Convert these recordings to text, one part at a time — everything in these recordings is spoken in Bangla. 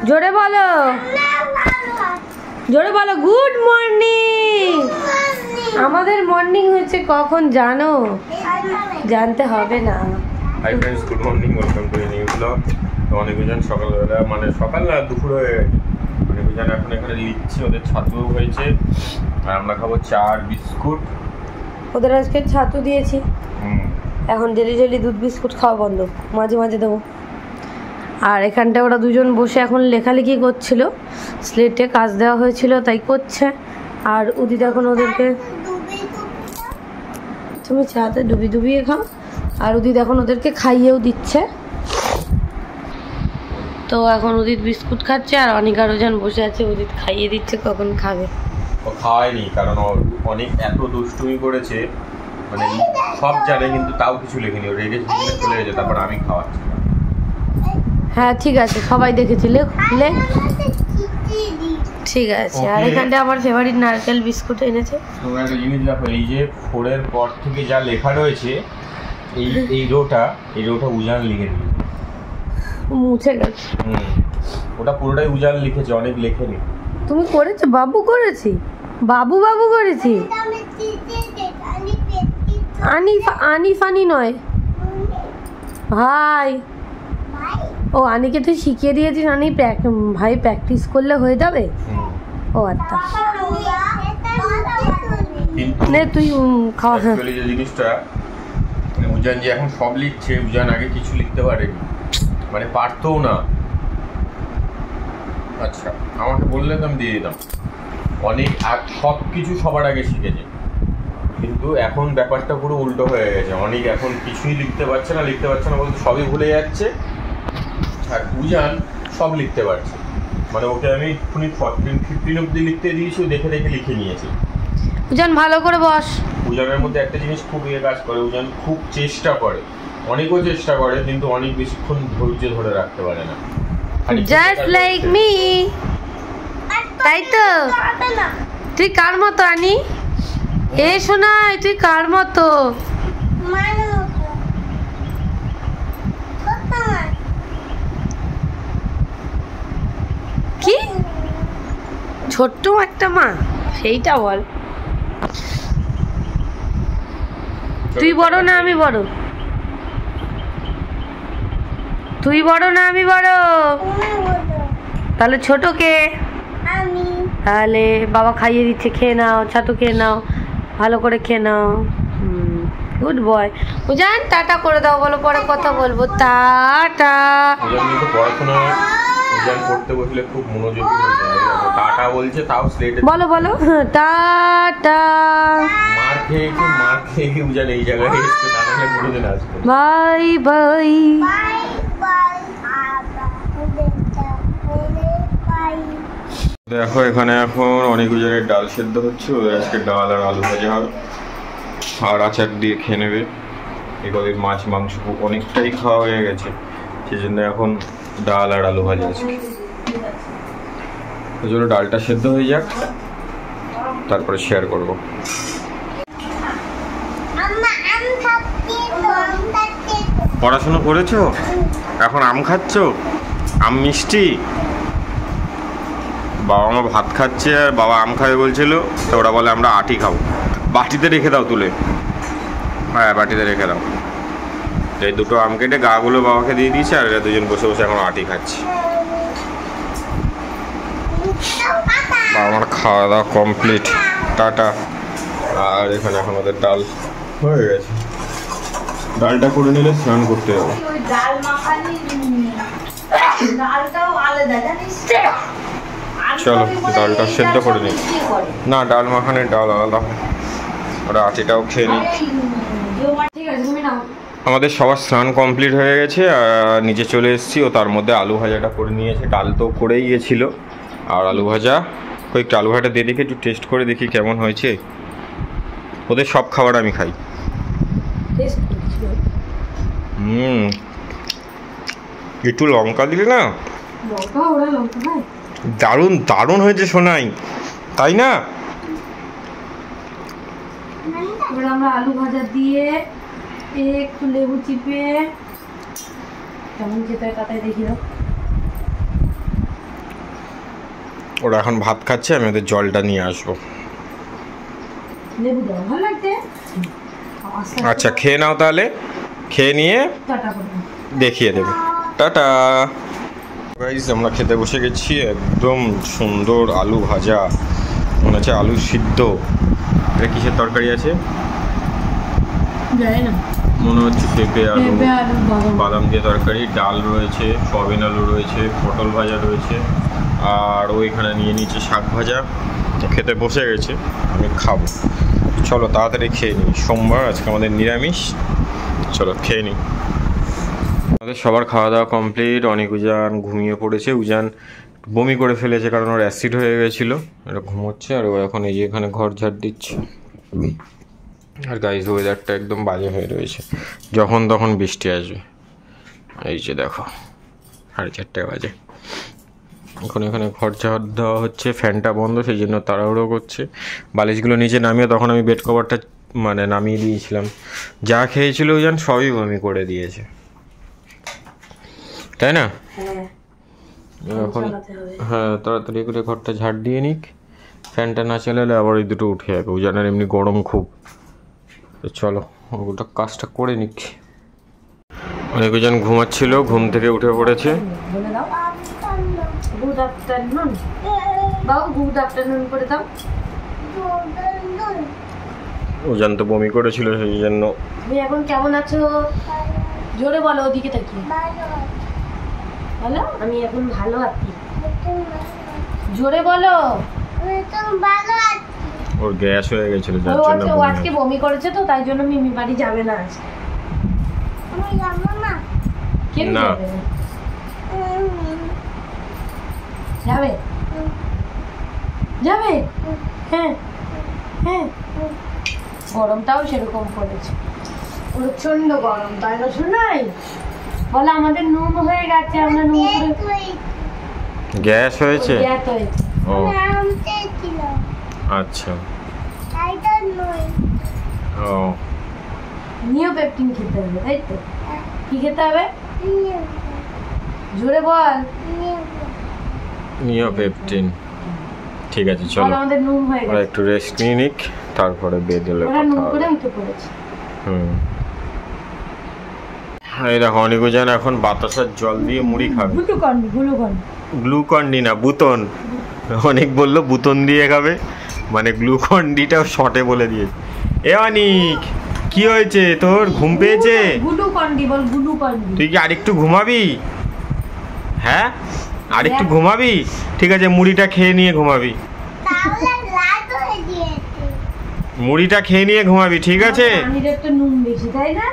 জোরে বলো, জোরে বলো। Good morning. আমাদের মর্নিং হয়েছে কখন জানো? জানতে হবে না। Hi friends, good morning, welcome to new blog. তো অনেকজন সকালবেলা, মানে সকাল না দুপুর হয়ে গেছে, অনেকজন এখন এখানে লিখছি। ওদের ছাতু হয়েছে আর আমরা খাবো চা আর বিস্কুট। ওদের আজকে ছাতু দিয়েছি। এখন ডেলি ডেলি দুধ বিস্কুট খাওয়া বন্ধ, মাঝে মাঝে দেবো। আর এখানটা ওরা দুজন বসে এখন লেখালেখি করছিল, স্লেটে কাজ দেওয়া হয়েছিল তাই করছে। আর উদিত এখন ওদেরকে, তুমি চাতে ডুবিয়ে খাও। আর উদিত এখন ওদেরকে খাইয়েও দিচ্ছে। তো এখন উদিত বিস্কুট খাচ্ছে আর অনেক আরো জন বসে আছে, উদিত খাইয়ে দিচ্ছে, কখন খাবে। ও খাওয়ায়নি, কারণ অনেক এত দুষ্টুমি করেছে, মানে সব জানে কিন্তু তাও কিছু লেখেনি। ও রেগে চলে গেছে, তারপর আমি খাওয়াচ্ছি। হ্যাঁ ঠিক আছে, সবাই দেখেছি, লেখ। ঠিক আছে। আর এখানটা আমার ফেভারিট নারকেল বিস্কুট এনেছে। তোমরা একটা জিনিস দেখো, এই যে 4 এর পর থেকে যা লেখা রয়েছে, এই রোটা উজান লিখে দিয়েছে, মুছে গেছে। ওটা পুরোটাই উজান লিখেছে, অনেক লেখেনি। তুমি করেছো? বাবু করেছি, বাবু করেছি। আনি নয় ভাই। ও আনিকে তুই শিখিয়ে দিয়েছিস? আনি ভাই প্র্যাকটিস করলে হয়ে যাবে। ও আচ্ছা, নে তুই খাওয়া। অ্যাকচুয়ালি যে জিনিসটা, মানে উজান যে এখন সব লিখছে, উজান আগে কিছু লিখতে পারেনি, মানে পারতও না। আচ্ছা, আমাকে বললে তো আমি দিয়ে দিতাম। অনেক সব কিছু সবার আগে শিখেছে, কিন্তু এখন ব্যাপারটা পুরো উল্টো হয়ে গেছে। অনেক এখন কিছুই লিখতে পারছে না বলতে সবই ভুলে যাচ্ছে। আর উজান সব লিখতে পারছে, মানে ওকে আমি 15 অব্দি লিখতে দিয়েছি, দেখে লিখে নিয়েছি। উজান ভালো করে বস। উজানের মধ্যে একটা জিনিস খুব কাজ করে, উজান খুব চেষ্টা করে, অনেকও চেষ্টা করে, কিন্তু অনেক বেশিক্ষণ ধৈর্য ধরে রাখতে পারে না। জাস্ট লাইক মি, তাই তো? তুই কার মতো আনি? এ শোনাই, তুই কার মতো? কি ছোট্ট একটা মা, সেইটা বল। তুই বড় না আমি বড়? তুই বড় না আমি বড়? তাহলে ছোট কে? তাহলে বাবা খাইয়ে দিচ্ছে, খেয়ে নাও, ছাতু খেয়ে নাও, ভালো করে খেয়ে নাও। Good boy. উজান টাটা করে দাও, বলো পরে কথা বলবো। টাটা। পড়াশোনা উজান পড়তে বসলে খুব মনোযোগী হয়ে যায়। টাটা বলছে, তাও স্লেটে বলো টাটা। মার খেয়ে উজান এই জায়গায় এসেছে, তাহলে কোনোদিন আসবে। Bye bye. দেখো এখানে এখন অনেক উজানের ডাল সেদ্ধ হচ্ছে। ওদের আজকে ডাল আর আলু ভাজা হবে, আর আচার দিয়ে খেয়ে নেবে। এগুলোর মাছ মাংস অনেকটাই খাওয়া হয়ে গেছে, সেই জন্য এখন ডাল আর আলু ভাজা আজকে। ওই জন্য ডালটা সেদ্ধ হয়ে যাক, তারপরে শেয়ার করবো। পড়াশোনা করেছো, এখন আম খাচ্ছ? আম মিষ্টি? বাবা মা ভাত খাচ্ছে আর বাবা আম খাবে বলছিল, তো ওরা বলে আমরা আটি খাবো। বাটিতে রেখে দাও তুলে, হ্যাঁ বাটিতে রেখে দাও। এই দুটো আম কেটে গাগুলো বাবাকে দিয়ে দিয়েছে, আর এরা দুজন বসে বসে এখন আটি খাচ্ছে। আমার খাওয়া দাওয়া কমপ্লিট, টাটা। আর এখানে এখন ওদের ডাল হয়ে গেছে, ডালটা করে নিলে স্নান করতে যাবো। চলো ডালটা সেদ্ধ করে নিই। না, ডাল মাখানের ডাল আলাদা, ওরা আটিটাও খেয়ে নিই। আমাদের সবার স্নান কমপ্লিট হয়ে গেছে, আর নিচে চলে এসেছি। ও তার মধ্যে আলু ভাজাটা করে নিয়েছে, ডাল তো করেই গেছিলো, আর আলু ভাজা কয়েকটা আলু ভাজাটা দিয়ে দেখি, একটু টেস্ট করে দেখি কেমন হয়েছে। ওদের সব খাবার আমি খাই। একটু লঙ্কা দিলে না, দারুণ দারুণ হয়েছে শোনাই, তাই না? আমরা আলু ভাজা দিয়ে একটু লেবু চিপে কেমন খেতে হয় তাতে দেখি দাও। ওরা এখন ভাত খাচ্ছে, আমি ওদের জলটা নিয়ে আসবো। লেবু দাও, ভালো লাগছে। আচ্ছা খেয়ে নাও তাহলে, খেয়ে নিয়ে দেখিয়ে দেবে। টাটা গাইস, আমরা খেতে বসে গেছি। একদম সুন্দর আলু ভাজা, মনে হচ্ছে আলু সিদ্ধ। এটা কিসের তরকারি আছে জানি না, মনে হচ্ছে পেঁপে আলু বাদাম দিয়ে তরকারি। ডাল রয়েছে, সয়াবিন আলু রয়েছে, পটল ভাজা রয়েছে, আর ওইখানে নিয়ে নিচ্ছে শাক ভাজা। খেতে বসে গেছে, আমি খাবো। চলো তাড়াতাড়ি খেয়ে নিই, সোমবার আজকে আমাদের নিরামিষ। চলো খেয়ে নিই। আমাদের সবার খাওয়া দাওয়া কমপ্লিট। অনেক উজান ঘুমিয়ে পড়েছে। উজান বমি করে ফেলেছে কারণ ওর অ্যাসিড হয়ে গেছিলো। এটা ঘুমোচ্ছে, আর ও এখন এই যে এখানে ঘর ঝাড় দিচ্ছে। আর গাইস ওয়েদারটা একদম বাজে হয়ে রয়েছে, যখন তখন বৃষ্টি আসবে। এই যে দেখো 4:30 বাজে। এখন এখানে ঘর ঝাড় দেওয়া হচ্ছে, ফ্যানটা বন্ধ, সেই জন্য তাড়াহুড়ো করছে। বালিশগুলো নিচে নামিয়ে তখন আমি বেড কভারটা মানে নামিয়ে দিয়েছিলাম। যা খেয়েছিল উজান সবই বমি করে দিয়েছে, তাই না? এখন হ্যাঁ, তাড়াতাড়ি করে ঘরটা ঝাড় দিয়ে নিক। ফ্যানটা না চালালে আবার ওই দুটো উঠে যাবে। উজানের এমনি গরম খুব। তো চলো ওটা কাজটা করে নিক। অনেক উজান ঘুমাচ্ছিল, ঘুম থেকে উঠে পড়েছে। গুড আফটারনুন বাবু, গুড আফটারনুন করে দাও। উজান তো বমি করেছিল, সেই জন্য। তুমি এখন কেমন আছো জোরে বলো, ওদিকে তাকিয়ে বলো। আমি এখন ভালো আছি, জোরে বলো। ওর গ্যাস হয়ে গেছিল, যার জন্য ও আজকে বমি করেছে, তো তাই জন্য মিমি বাড়ি যাবে না আজকে। কেন যাবে না? যাবে যাবে, হ্যাঁ হ্যাঁ। গরমটাও সেরকম পড়েছে, প্রচন্ড গরম, তাই না? শোনাই বলে আমাদের নুন হয়ে গেছে, আমরা নুন করে গ্যাস হয়েছে। ও আচ্ছা, ও নিওপেপটিন খেতে হবে, তাই তো? কি খেতে হবে জোরে বল। নিওপেপটিন, ঠিক আছে চলো। আমাদের নুন হয়ে গেছে, একটু রেস্ট নিয়ে নিক, তারপরে বেদলে কথা হবে। এই দেখো অনেক উজান এখন বাতাসার জল দিয়ে মুড়ি খাবে। গ্লুকন ডি না, বুতন। অনেক বললো বুতন দিয়ে খাবে, মানে গ্লুকন ডিটাও শর্টে বলে দিয়েছে। এ অনিক, কি হয়েছে তোর? ঘুম পেয়েছে? তুই কি আরেকটু ঘুমাবি? হ্যাঁ আরেকটু ঘুমাবি? ঠিক আছে, মুড়িটা খেয়ে নিয়ে ঘুমাবি। মুড়িটা খেয়ে নিয়ে ঘুমাবি, ঠিক আছে? নুন বেশি, তাই না?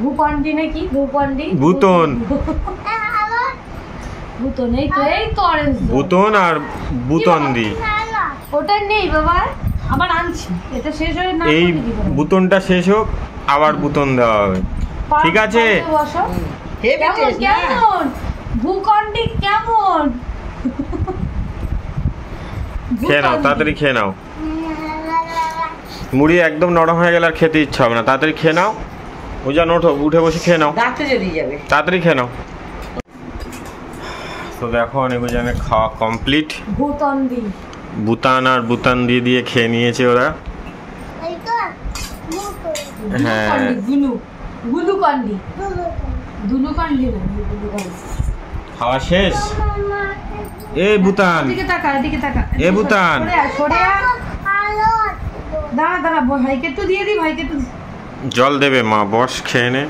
ভূপন্ডি নাকি বুতন, বুতন, এই তো এই তো অরেঞ্জ বুতন আর বুতন্দি। ওটা নেই বাবা, আবার আনছি। এটা শেষ হয়ে না, এই বুতনটা শেষ হোক, আবার বুতন দেওয়া হবে, ঠিক আছে? কেমন ভূখণ্ডি, কেমন? খেয়ে নাও, তাড়াতাড়ি খেয়ে নাও। মুড়ি একদম নরম হয়ে গেলে আর খেতে ইচ্ছা হবে না। তাড়াতাড়ি খেয়ে নাও। উজান ওঠো, উঠে বসে খেয়ে নাও, তাড়াতাড়ি খেয়ে নাও। তো দেখো অনেক উজানের খাওয়া কমপ্লিট। বুতান আর বুতান দিয়ে খেয়ে নিয়েছে ওরা। হ্যাঁ, খাওয়া শেষ। এ বুতান, এ বুতান, জল দেবে মা, বস খেয়ে নে।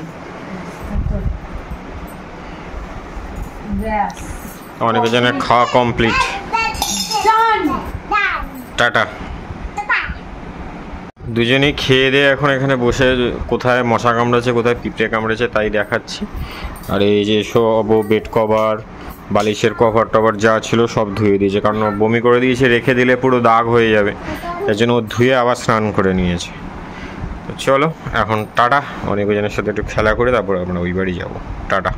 অনেক জনের খাওয়া কমপ্লিট। টাটা। দুজনেই খেয়ে দিয়ে এখন এখানে বসে কোথায় মশা কামড়েছে কোথায় পিঁপড়ে কামড়েছে তাই দেখাচ্ছি। আর এই যে সব বেড কভার বালিশের কভার টভার যা ছিল সব ধুয়ে দিয়েছে, কারণ বমি করে দিয়েছে, রেখে দিলে পুরো দাগ হয়ে যাবে, এর জন্য ও ধুয়ে আবার স্নান করে নিয়েছে। তো চলো এখন টাটা। অনেকজনের সাথে একটু খেলা করে তারপর আমরা ওই বাড়ি যাবো। টাটা।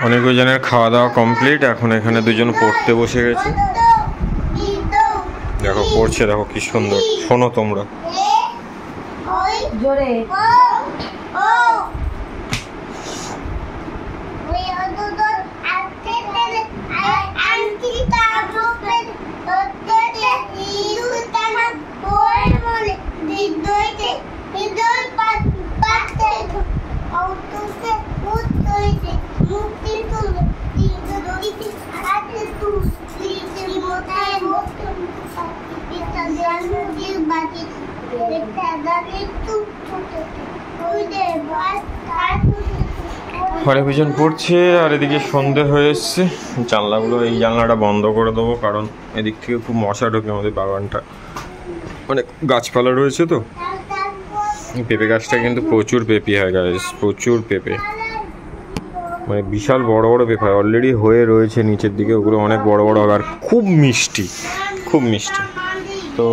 অনেকজনের খাওয়া দাওয়া কমপ্লিট, এখন এখানে দুজন পড়তে বসে গেছে। দেখো পড়ছে, দেখো কি সুন্দর। শোনো তোমরা। জোরে ঘরে পিছন পড়ছে আর এদিকে সন্ধে হয়ে এসছে। জানলাগুলো, এই জানলাটা বন্ধ করে দেবো কারণ এদিক থেকে খুব মশা ঢোকে। আমাদের বাগানটা অনেক গাছপালা রয়েছে তো। পেঁপে গাছটা কিন্তু প্রচুর পেঁপে হয় গাইস, প্রচুর পেঁপে, মানে বিশাল বড় বড় পেঁপে হয়। অলরেডি হয়ে রয়েছে নিচের দিকে, ওগুলো অনেক বড় বড় হবে আর খুব মিষ্টি, খুব মিষ্টি। তো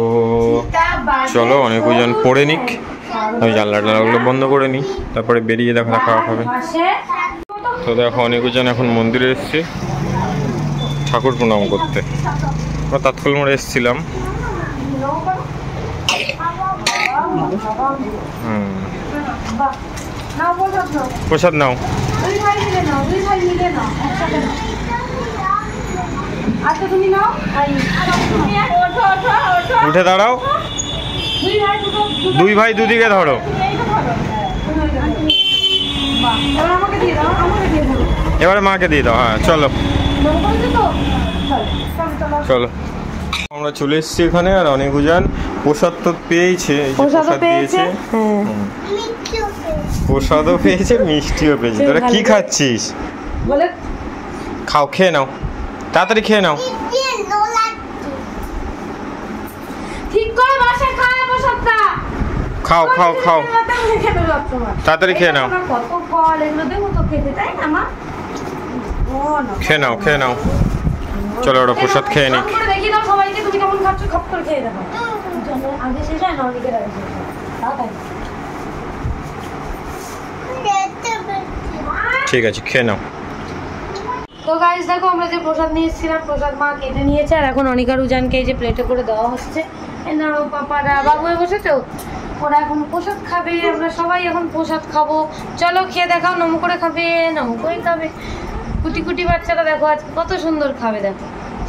চলো অনেক ওজন পড়ে নিক, আমি জানলাগুলো বন্ধ করে নিই, তারপরে বেরিয়ে দেখা খাওয়া খাবে। তো দেখো অনেক ওজন এখন মন্দিরে এসছে ঠাকুর প্রণাম করতে। আমরা তাৎকাল মোড়ে এসেছিলাম। প্রসাদ নাও। উঠে দাঁড়াও, দুই ভাই দুদিকে ধরো। এবারে মাকে দিয়ে দাও। হ্যাঁ চলো চলো, আমরা চলে এসেছি এখানে। আর অনেক উজান প্রসাদ তো পেয়েছে, প্রসাদ দিয়েছে, প্রসাদও পেয়েছে, মিষ্টিও পেয়েছে। তোরা কি খাচ্ছিস? খাও, খেয়ে নাও, তাড়াতাড়ি খেয়ে নাও। খাও খাও খাও, তাড়াতাড়ি খেয়ে নাও, খেয়ে নাও, খেয়ে নাও। চলো ওরা প্রসাদ খেয়ে নিক। ঠিক আছে, খেয়ে নাও। তো গাইস দেখো, আমরা যে প্রসাদ নিয়ে এসেছিলাম, প্রসাদ মা কেটে নিয়েছে। আর এখন অনিকা রুজানকে এই যে প্লেটে করে দেওয়া হচ্ছে। পাপারা বাবু বসেছে, ওরা এখন প্রসাদ খাবে। আমরা সবাই এখন প্রসাদ খাবো। চলো খেয়ে দেখাও। নম করে খাবে, নম করে খাবে। কুটি কুটি বাচ্চারা দেখো আজকে কত সুন্দর খাবে। দেখো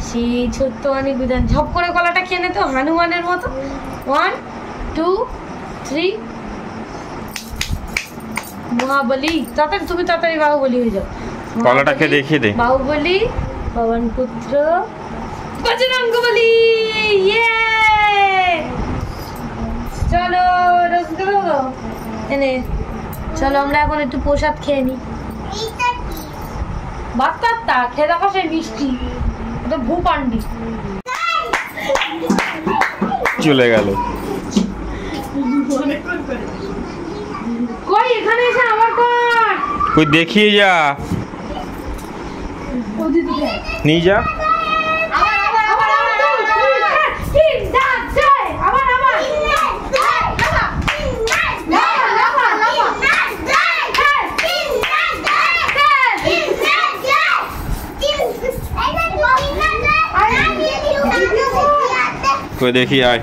সেই ছোট্ট অনেক রুজান ঝপ করে কলাটা খেয়ে নেতো হনুমানের মতো। 1 2 3 মহাবলী। তাড়াতাড়ি তুমি তাড়াতাড়ি বাহুবলী হয়ে যাও। কলাটাকে দেখিয়ে দে। বাহুবলী, পবন পুত্র, বজরঙ্গবলী। ইয়ে চলো রসগোল্লা এনে চলো আমরা এখন একটু প্রসাদ খেয়ে নিই। বাচ্চাটা খেয়ে দেখো, সেই মিষ্টি, ওটা ভূপান্ডি চলে গেল। কই এখানে এসে আবার কর, কই দেখিয়ে যা, নিয়ে যা। কই দেখি আয়,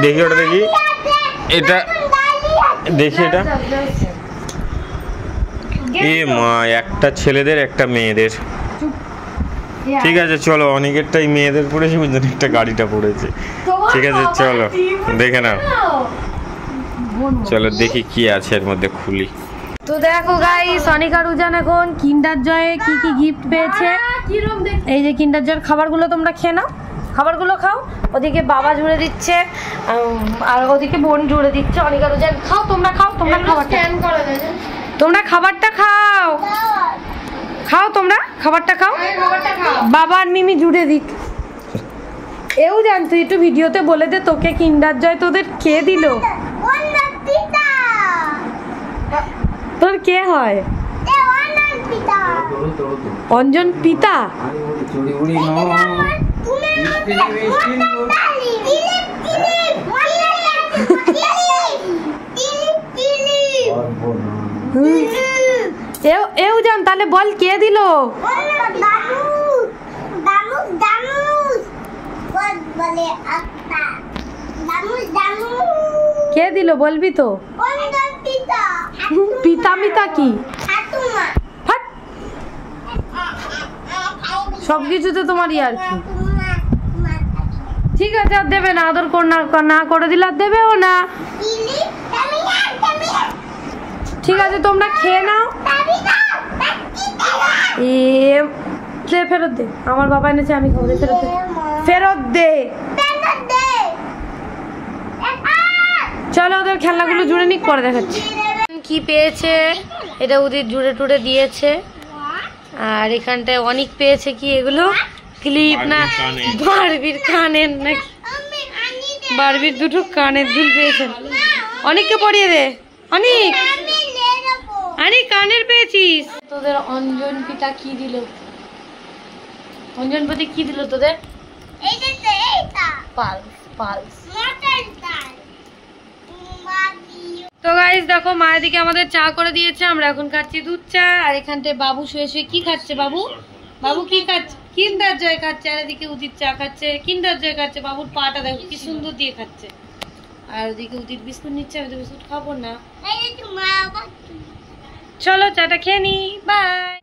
দেখি ওটা, দেখি এটা, দেখি এটা। এ মা, একটা ছেলেদের একটা মেয়েদের। ঠিক আছে চলো, অনেকেরটাই মেয়েদের পড়েছে, একটা গাড়িটা পড়েছে। ঠিক আছে চলো দেখে নাও। চলো দেখি কি আছে এর মধ্যে, খুলি। তো দেখো গাইস, অনিকা রুজান এখন কিন্ডার জয়ে কি কি গিফট পেয়েছে। এই যে কিন্ডার জয়ের খাবারগুলো তোমরা খেয়ে নাও, খাবারগুলো খাও। ওদিকে বাবা জুড়ে দিচ্ছে আর ওদিকে বোন জুড়ে দিচ্ছে। অনিকা রুজান খাও, তোমরা খাও, তোমরা খাবারটা, তোমরা খাবারটা খাও, খাও তোমরা খাবারটা খাও। বাবা আর মিমি জুড়ে দিক। এও জান, তুই একটু ভিডিওতে বলে দে তোকে কিন্ডার জয় তোদের কে দিল? তোর কে হয়? অঞ্জন পিতা। এও জান, তাহলে বল কে দিল? দিল বলবি তো? পিতা মিতা কি? ফাট। সবকিছুতে তোমার আর কি। ঠিক আছে, আর দেবে না, আদর না করে দিলে আর দেবেও না। ঠিক আছে, তোমরা খেয়ে নাও। ফেরত দে, আমার বাবা এনেছে, আমি খাবো। ফেরত দে, ফেরত দে। চলো ওদের খেলনাগুলো জুড়ে নিক, পরে দেখাচ্ছি কি পেয়েছে। এটা ওদের জুড়ে টুড়ে দিয়েছে। আর এখানটায় অনেক পেয়েছে কি এগুলো, ক্লিপ না বারবির কানের নাকি, বারবির দুটো কানের দুল পেয়েছে। অনেককে পরিয়ে দে, অনেক অনেক কানের পেয়েছিস। তোদের অঞ্জন পিতা কি দিল? অঞ্জন প্রতি কি দিল তোদের? Pulse pulse. তো গাইস দেখো, মায়ের দিকে আমাদের চা করে দিয়েছে, আমরা এখন খাচ্ছি দুধ চা। আর এখানটায় বাবু শুয়ে শুয়ে কি খাচ্ছে? বাবু বাবু কি খাচ্ছে? কিন্ডার জয় খাচ্ছে। আর এদিকে উদিত চা খাচ্ছে, কিন্ডার জয় খাচ্ছে। বাবুর পাটা দেখো কি সুন্দর দিয়ে খাচ্ছে। আর ওদিকে উদিত বিস্কুট নিচ্ছে, আমি তো বিস্কুট খাবো না। চলো চাটা খেয়ে নি, বাই।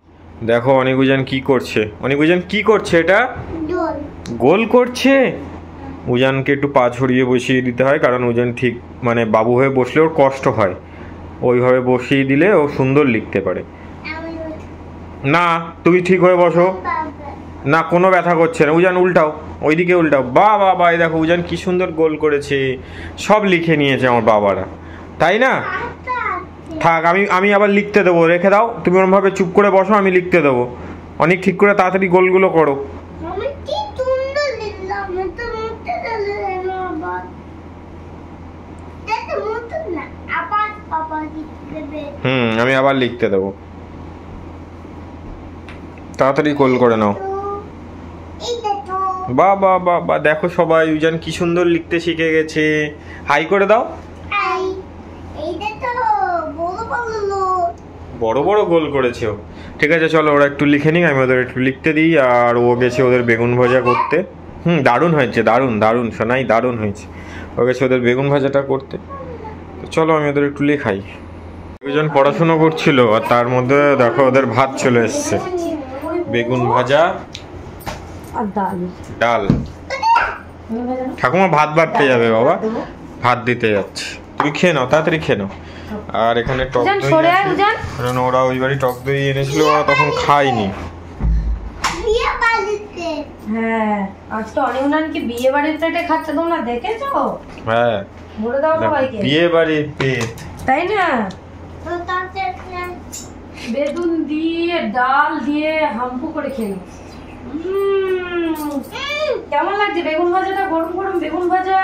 দেখো অনিকুজান কি করছে। অনিকুজান কি করছে? এটা গোল করছে। উজানকে একটু পা ছড়িয়ে বসিয়ে দিতে হয়, কারণ উজান ঠিক মানে বাবু হয়ে বসলে ওর কষ্ট হয়। ওইভাবে বসিয়ে দিলে ও সুন্দর লিখতে পারে। না, তুমি ঠিক হয়ে বসো না, কোনো ব্যথা করছে না। উজান উল্টাও, ওইদিকে উল্টাও। বা বাবা, এই দেখো উজান কি সুন্দর গোল করেছে। সব লিখে নিয়েছে আমার বাবারা, তাই না? থাক, আমি আবার লিখতে দেবো, রেখে দাও। তুমি ওরমভাবে চুপ করে বসো, আমি লিখতে দেবো। অনেক ঠিক করে তাড়াতাড়ি গোলগুলো করো। আমি আবার লিখতে দেবো, তাড়াতাড়ি গোল করে নাও। বাবা বাবা, দেখো সবাই উজান কি সুন্দর লিখতে শিখে গেছে। হাই করে দাও। বড় বড় গোল করেছে ও। ঠিক আছে চলো, ওরা একটু লিখে নিক, আমি ওদের একটু লিখতে দিই। আর ও গেছে ওদের বেগুন ভাজা করতে। দারুণ হয়েছে, দারুণ দারুণ সোনাই, দারুণ হয়েছে। ও গেছে ওদের বেগুন ভাজাটা করতে। তো চলো আমি ওদের একটু লেখাই। দুজন পড়াশুনো করছিল, আর তার মধ্যে দেখো ওদের ভাত চলে এসছে। বেগুন ভাজা আর ডাল। ঠাকুমা ভাত বাড়তে যাবে বাবা, ভাত দিতে যাচ্ছে। তুমি খেয়ে নাও, তাড়াতাড়ি খেয়ে নাও। আর এখানে টক দই আছে, কারণ ওরা ওই বাড়ি টক দই এনেছিল, ওরা তখন খায়নি। হ্যাঁ, আজ তো অনির্বাণ কি বিয়ে বাড়ির প্লেটে খাচ্ছে, তোমরা দেখেছো? হ্যাঁ, বলে দাও সবাইকে, বিয়ে বাড়ির পেট, তাই না? বেগুন দিয়ে ডাল দিয়ে হাম্পু করে খেয়ে। কেমন লাগছে বেগুন ভাজাটা? গরম গরম বেগুন ভাজা,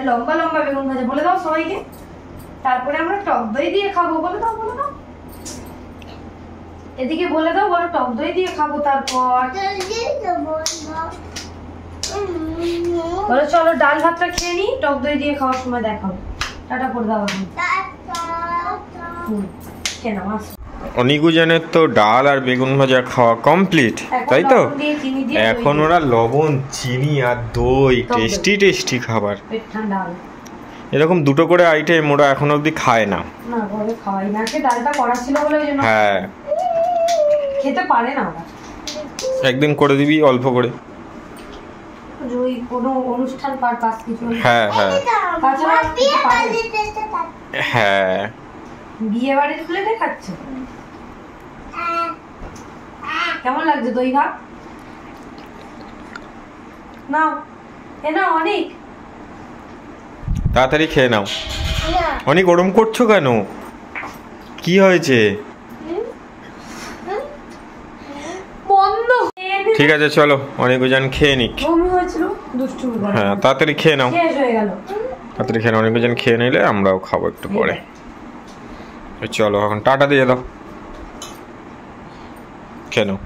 লম্বা লম্বা বেগুন ভাজা। বলে দাও সবাইকে, তারপরে আমরা টক দই দিয়ে খাবো। বলে দাও, বলে দাও, এদিকে বলে দাও, বলো টক দই দিয়ে খাবো। তারপর বলো চলো ডাল ভাতটা খেয়ে নি, টক দই দিয়ে খাওয়ার সময় দেখাবো। টাটা করে দাও এখন। খেয়ে নাও। অনিকুজানের তো ডাল আর বেগুন ভাজা খাওয়া কমপ্লিট, তাই তো? এখন ওরা লবণ, চিনি আর দই, টেস্টি টেস্টি খাবার। এরকম দুটো করে আইটেম ওরা এখন অবধি খায় না। হ্যাঁ, খেতে পারে না ওরা। একদিন করে দিবি অল্প করে। হ্যাঁ হ্যাঁ হ্যাঁ, বিয়ে বাড়ির প্লেটে খাচ্ছে। কেমন লাগছে দই ভাত? নাও, এ নাও অনেক, তাড়াতাড়ি খেয়ে নাও। অনেক গরম করছো কেন? কি হয়েছে? ঠিক আছে চলো, অনিকুজান খেয়ে নিক। হ্যাঁ, তাড়াতাড়ি খেয়ে নাও, তাড়াতাড়ি খেয়ে নাও। অনিকুজান খেয়ে নিলে আমরাও খাবো একটু পরে। চলো এখন টাটা দিয়ে দাও, খেয়ে নাও।